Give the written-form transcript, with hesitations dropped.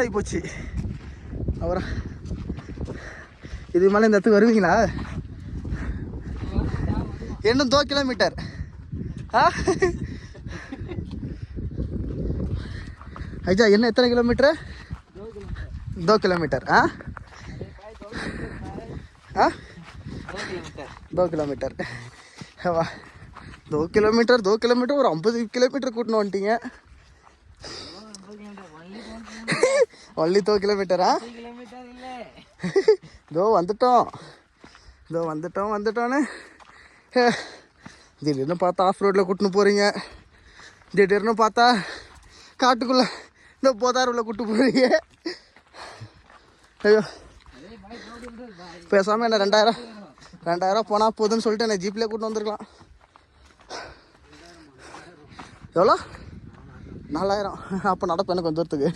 ஆகி போச்சு. அப்புறம் இதுக்கு மேலே இந்த இடத்துக்கு வருவீங்களா? இன்னும் 2 கிலோமீட்டர். ஐயா என்ன எத்தனை கிலோமீட்டர்? 2 கிலோமீட்டர். 2 கிலோமீட்டர். வா 2 கிலோமீட்டர் 2 கிலோமீட்டர் ஒரு 50 கிலோமீட்டர் கூட்டணும் வந்துட்டீங்க. ஒன்லி 2 கிலோமீட்டரா? இதோ வந்துட்டோன்னு திடீர்னு பார்த்தா ஆஃப் ரோட்டில் கூட்டின்னு போகிறீங்க. திடீர்னு பார்த்தா காட்டுக்குள்ளே இந்த போதாருள்ள கூட்டு போகிறீங்க. ஐயோ பேசாமல் என்ன 2000 போனால் போதுன்னு சொல்லிட்டு என்ன ஜீப்லேயே கூட்டு வந்துருக்கலாம். எவ்வளோ? 4000. அப்போ நடப்பேன் எனக்கு கொஞ்சம் தூரத்துக்கு.